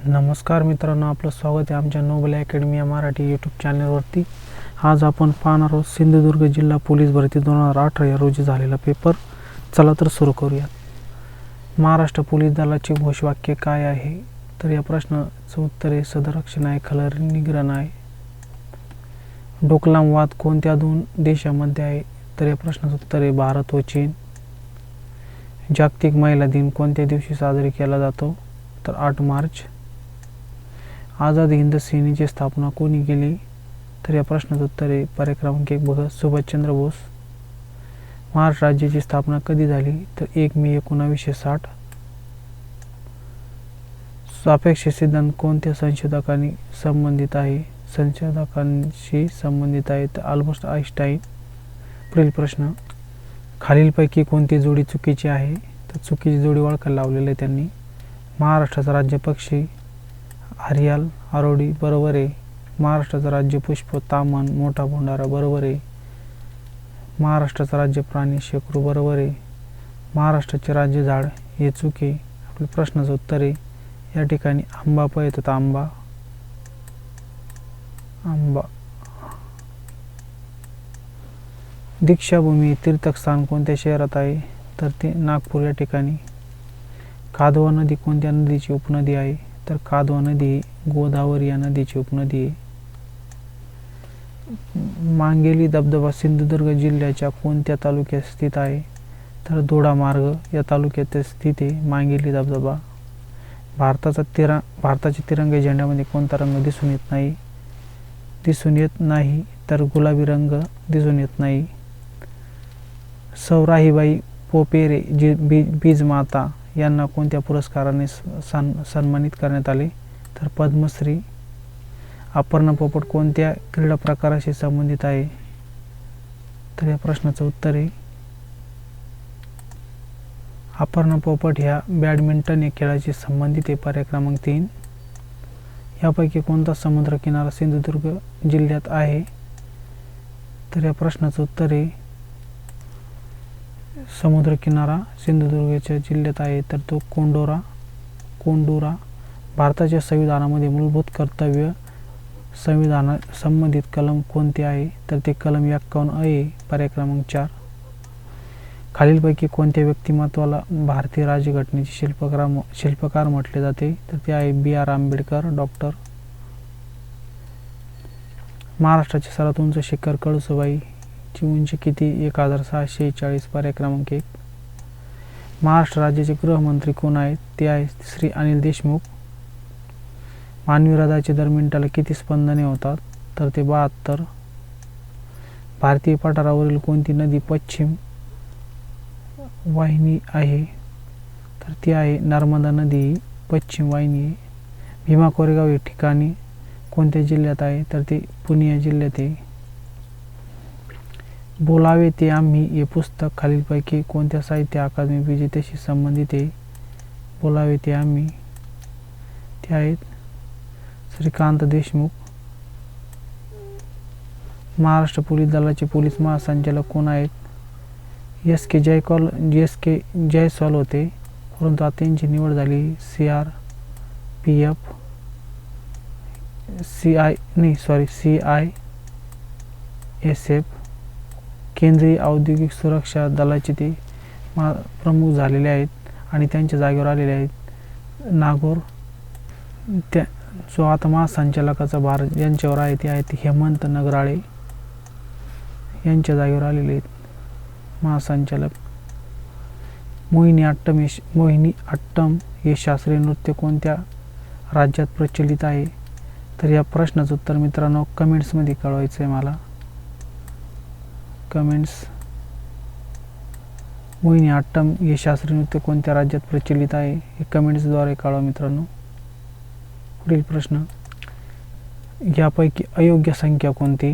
नमस्कार मित्रांनो, आपलं स्वागत आहे आमच्या नोबल अकॅडमी या मराठी यूट्यूब चॅनलवरती. आज आपण पाहणार आहोत सिंधुदुर्ग जिल्हा पोलीस भरती 2018 या रोजी झालेला पेपर. चला तर सुरू करूयात. महाराष्ट्र पोलीस दलाचे घोषवाक्य काय आहे? तर या प्रश्नाचं उत्तर आहे सदरक्षण आहे, खलनिग्रहण आहे. डोकलाम वाद कोणत्या दोन देशांमध्ये आहे? तर या प्रश्नाचं उत्तर आहे भारत व चीन. जागतिक महिला दिन कोणत्या दिवशी साजरी केला जातो? तर 8 मार्च. आझाद हिंद सेनेची स्थापना कोणी केली? तर या प्रश्नाचं उत्तर आहे पर्याय क्रमांक 1 बघा, सुभाषचंद्र बोस. महाराष्ट्र राज्याची स्थापना कधी झाली? तर 1 मे 1960. सापेक्ष सिद्धांत कोणत्या संशोधकांनी संबंधित आहे? संशोधकांशी संबंधित आहे तर अल्बर्ट आइन्स्टाईन. पुढील प्रश्न, खालीलपैकी कोणती जोडी चुकीची आहे? तर चुकीची जोडी ओळखायला लावलेली आहे त्यांनी. महाराष्ट्राचा राज्य पक्षी हरियाल आरोडी बरोबर आहे. महाराष्ट्राचा राज्य पुष्प तामन मोठा भंडारा बरोबर आहे. महाराष्ट्राचा राज्य प्राणी शेकरू बरोबर आहे. महाराष्ट्राचे राज्य झाड हे चूक आहे. आपल्या प्रश्नाचं उत्तर आहे या ठिकाणी आंबा येतो तर आंबा. दीक्षाभूमी तीर्थस्थान कोणत्या शहरात आहे? तर ते नागपूर या ठिकाणी. कादवा नदी कोणत्या नदीची उपनदी आहे? तर कादवा नदी ही गोदावरी या नदीची उपनदी आहे. मांगेली धबधबा सिंधुदुर्ग जिल्ह्याच्या कोणत्या तालुक्यात स्थित आहे? तर दोडामार्ग या तालुक्यात स्थित आहे मांगेली धबधबा. भारताच्या तिरंगी झेंड्यामध्ये कोणता रंग दिसून येत नाही तर गुलाबी रंग दिसून येत नाही. सौराहीबाई पोपेरे बीजमाता यांना कोणत्या पुरस्काराने सन्मानित करण्यात आले? तर पद्मश्री. अपर्णा पोपट कोणत्या क्रीडा प्रकाराशी संबंधित आहे? तर या प्रश्नाचं उत्तर आहे अपर्णा पोपट ह्या बॅडमिंटन या खेळाशी संबंधित आहे. पर्याय क्रमांक 3. यापैकी कोणता समुद्रकिनारा सिंधुदुर्ग जिल्ह्यात आहे? तर या प्रश्नाचं उत्तर आहे समुद्रकिनारा सिंधुदुर्गच्या जिल्ह्यात आहे तर तो कोंडोरा. भारताच्या संविधानामध्ये मूलभूत कर्तव्य संविधाना संबंधित कलम कोणते आहे? तर ते कलम 51 आहे. पर्याय क्रमांक 4. खालीलपैकी कोणत्या व्यक्तिमत्वाला भारतीय राज्यघटनेचे शिल्पकार म्हटले जाते? तर ते आहे B.R. आंबेडकर, डॉक्टर. महाराष्ट्राचे सर्वात उंच शिखर कळसुबाई ची उंची किती? 1640. पर्याय क्रमांक 1. महाराष्ट्र राज्याचे गृहमंत्री कोण आहेत? ते आहेत श्री अनिल देशमुख. मानवी हृदयाचे दर मिनिटाला किती स्पंदने होतात? तर ते 72. भारतीय पठारावरील कोणती नदी पश्चिम वाहिनी आहे? तर ती आहे नर्मदा नदी ही पश्चिम वाहिनी आहे. भीमा कोरेगाव हे ठिकाणी कोणत्या जिल्ह्यात आहे? तर ते पुणे या जिल्ह्यात आहे. बोलावे ते आम्ही हे पुस्तक खालीलपैकी कोणत्या साहित्य अकादमी विजेत्याशी संबंधित आहे? बोलावे ते आम्ही ते आहेत श्रीकांत देशमुख. महाराष्ट्र पोलीस दलाचे पोलीस महासंचालक कोण आहेत? एस के जयस्वाल होते, परंतु आता त्यांची निवड झाली CISF केंद्रीय औद्योगिक सुरक्षा दलाचे ते प्रमुख झालेले आहेत आणि त्यांच्या जागेवर आलेले आहेत नागोर. जो आता महासंचालकाचा भार यांच्यावर आहे ते आहेत हेमंत नगराळे यांच्या जागेवर आलेले आहेत महासंचालक. मोहिनी अट्टम हे शास्त्रीय नृत्य कोणत्या राज्यात प्रचलित आहे? तर या प्रश्नाचं उत्तर मित्रांनो कमेंट्समध्ये कळवायचं आहे मला. मोहिनी अट्टम हे शास्त्रीय नृत्य कोणत्या राज्यात प्रचलित आहे हे कमेंट्सद्वारे कळवा मित्रांनो. पुढील प्रश्न, यापैकी अयोग्य संख्या कोणती?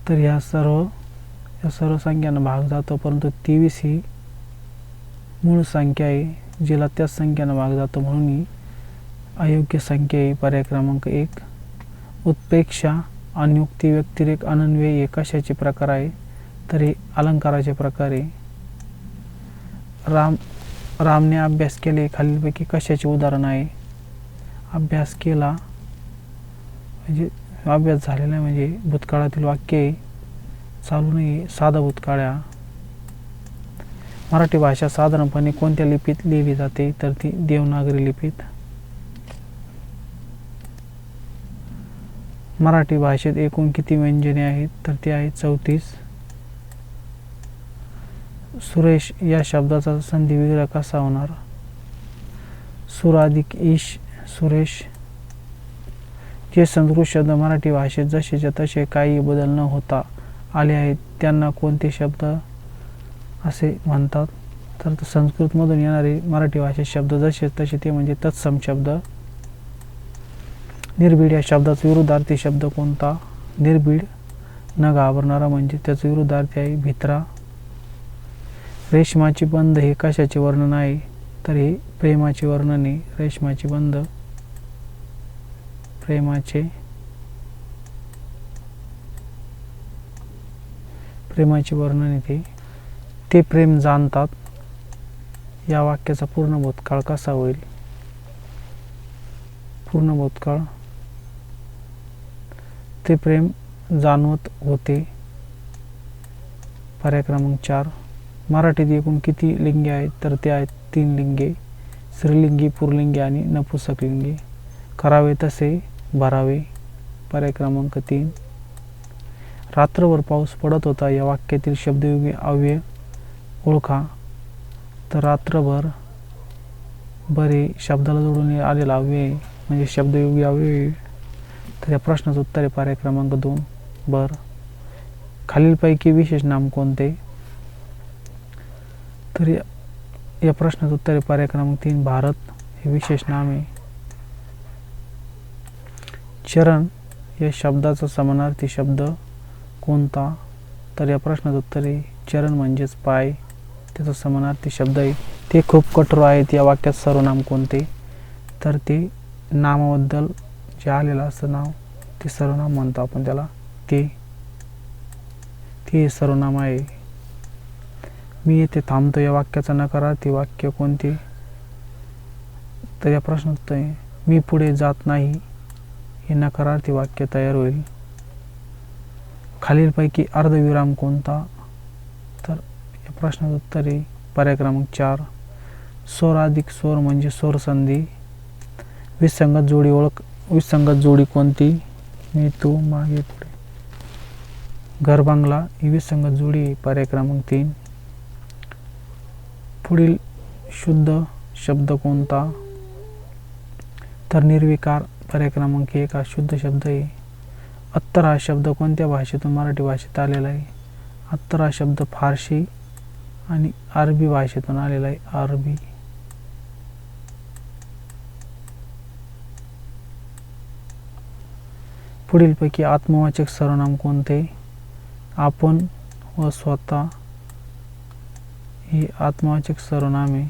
तर या सर्व संख्यांना भाग जातो, परंतु 23 ही मूळ संख्या आहे जिला त्याच संख्यांना भाग जातो म्हणून ही अयोग्य संख्या आहे. पर्याय क्रमांक 1. उत्प्रेक्षा, अनुक्ती, व्यतिरेक, अनन्वय हे कशाचे प्रकार आहे? तर हे अलंकाराचे प्रकार आहे. रामने अभ्यास केले खालीलपैकी कशाचे उदाहरण आहे? अभ्यास केला म्हणजे अभ्यास झालेला म्हणजे भूतकाळातील वाक्य आहे, चालू नाही, साधा भूतकाळ आहे. मराठी भाषा साधारणपणे कोणत्या लिपीत लिहिली जाते? तर ती देवनागरी लिपीत. मराठी भाषेत एकूण किती व्यंजने आहेत? तर ती आहेत 34. सुरेश या शब्दाचा संधी विग्रह कसा होणार? सुर अधिक ईश, सुरेश. जे संस्कृत शब्द मराठी भाषेत जसेच्या तसे काही बदल न होता आले आहेत त्यांना कोणते शब्द असे म्हणतात? तर संस्कृतमधून येणारे मराठी भाषेत शब्द जसे तसे ते म्हणजे तत्सम शब्द. निर्भीड या शब्दाचा विरुद्धार्थी शब्द कोणता? निर्भीड, न घाबरणारा म्हणजे त्याचा विरुद्धार्थी आहे भित्रा. रेशमाची बंध हे कशाचे वर्णन आहे? तर हे प्रेमाचे वर्णन आहे. रेशमाची बंध प्रेमाचे वर्णन आहे. ते प्रेम जाणतात या वाक्याचा पूर्ण भूतकाळ कसा होईल? पूर्ण भूतकाळ ते प्रेम जाणवत होते. पर्याय क्रमांक 4. मराठीत एकूण किती लिंगे आहेत? तर ते आहेत 3 लिंगे, स्त्रीलिंगी, पुल्लिंगी आणि नपुंसकलिंगी. करावे तसे भरावे. पर्याय क्रमांक 3. रात्रभर पाऊस पडत होता या वाक्यातील शब्दयोगी अव्यय ओळखा. तर रात्रभर बरे शब्दाला जोडून आलेला अव्यय म्हणजे शब्दयोगी अव्यय. तर या प्रश्नाचं उत्तर आहे पर्याय क्रमांक 2 बर. खालीलपैकी विशेष नाम कोणते? तर या प्रश्नाचं उत्तर आहे पर्याय क्रमांक 3 भारत हे विशेष नाम आहे. चरण या शब्दाचा समानार्थी शब्द कोणता? तर या प्रश्नाचं उत्तर आहे चरण म्हणजेच पाय, त्याचा समानार्थी शब्द आहे. ते खूप कठोर आहेत या वाक्यात सर्वनाम कोणते? तर ते नामाबद्दल जे आलेलं असं नाव ते सर्वनाम म्हणतो आपण त्याला. ते सर्वनाम आहे. मी येथे थांबतो या वाक्याचा नकारार्थी वाक्य कोणते? तर या प्रश्नाचं उत्तर आहे मी पुढे जात नाही हे नकारार्थी वाक्य तयार होईल. खालीलपैकी अर्धविराम कोणता? तर या प्रश्नाचं उत्तर आहे पर्याय क्रमांक 4 स्वर अधिक स्वर म्हणजे स्वर संधी. विसंगत जोडी ओळख. विसंगत जोडी कोणती? मी, तू, मागे, पुढे. घर बंगला ही विसंगत जोडी. पर्याय क्रमांक 3. पुढील शुद्ध शब्द कोणता? तर निर्विकार. पर्याय क्रमांक 1 हा शुद्ध शब्द आहे. अत्तर हा शब्द कोणत्या भाषेतून मराठी भाषेत आलेला आहे? अत्तर हा शब्द फारसी आणि अरबी भाषेतून आलेला आहे. अरबी. पुढीलपैकी आत्मवाचक सर्वनाम कोणते? आपण व स्वतः ही आत्मवाचक सर्वनाम आहे.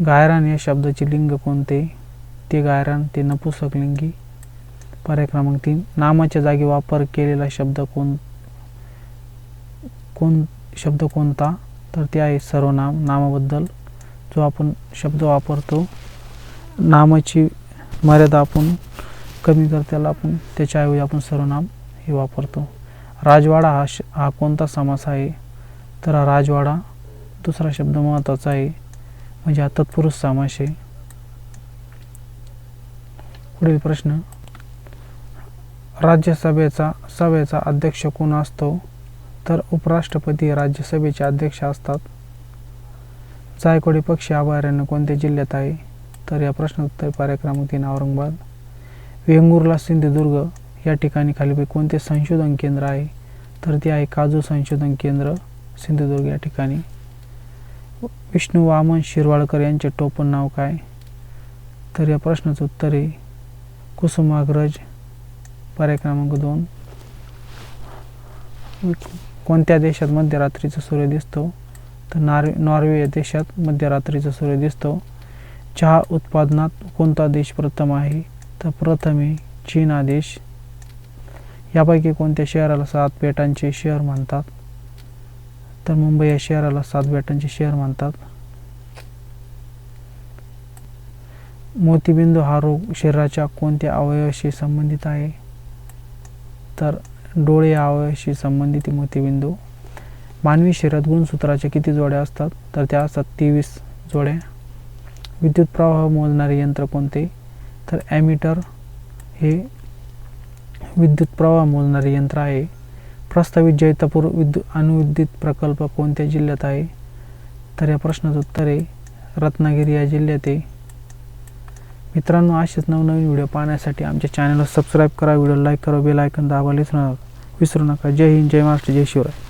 गायरान या शब्दाचे लिंग कोणते? ते गायरान, ते नपुंसकलिंगी. पर्याय क्रमांक 3 नामाच्या जागी वापर केलेला शब्द शब्द कोणता? तर ते आहे सर्वनाम. नामाबद्दल जो आपण शब्द वापरतो, नामाची मर्यादा आपण कमी कर त्याला आपण त्याच्याऐवजी आपण सर्वनाम हे वापरतो. राजवाडा हा कोणता समास आहे? तर हा राजवाडा दुसरा शब्द महत्त्वाचा आहे म्हणजे हा तत्पुरुष समास आहे. पुढील प्रश्न राज्यसभेचा अध्यक्ष कोण असतो? तर उपराष्ट्रपती राज्यसभेचे अध्यक्ष असतात. जायकवाडी पक्षी अभयारण्य कोणत्या जिल्ह्यात आहे? तर या प्रश्नाचं उत्तर पर्याय क्रमांक 3 औरंगाबाद. वेंगुर्ला सिंधुदुर्ग या ठिकाणी खालीपैकी कोणते संशोधन केंद्र आहे? तर ते आहे काजू संशोधन केंद्र सिंधुदुर्ग या ठिकाणी. विष्णू वामन शिरवाडकर यांचे टोपण नाव काय? तर या प्रश्नाचं उत्तर आहे कुसुमाग्रज. पर्याय क्रमांक 2. कोणत्या देशात मध्यरात्रीचा सूर्य दिसतो? तर नॉर्वे या देशात मध्यरात्रीचा सूर्य दिसतो. चहा उत्पादनात कोणता देश प्रथम आहे? तर प्रथम आहे चीन हा देश. यापैकी कोणत्या शहराला 7 बेटांचे शहर म्हणतात? तर मुंबई या शहराला 7 बेटांचे शहर म्हणतात. मोतीबिंदू हा रोग शरीराच्या कोणत्या अवयवाशी संबंधित आहे? तर डोळे या अवयवाशी संबंधित मोतीबिंदू. मानवी शरीरात गुणसूत्राच्या किती जोड्या असतात? तर त्या असतात 23 जोड्या. विद्युत प्रवाह मोजणारे यंत्र कोणते? तर ॲमीटर हे विद्युत प्रवाह मोजणारे यंत्र आहे. प्रस्तावित जैतापूर अणुविद्युत प्रकल्प कोणत्या जिल्ह्यात आहे? तर या प्रश्नाचं उत्तर आहे रत्नागिरी या जिल्ह्यात आहे. मित्रांनो, असेच नवनवीन व्हिडिओ पाहण्यासाठी आमच्या चॅनलला सबस्क्राईब करा, व्हिडिओ लाईक करा, बेल आयकॉन दाबायला विसरू नका. जय हिंद, जय महाराष्ट्र, जय शिवराय.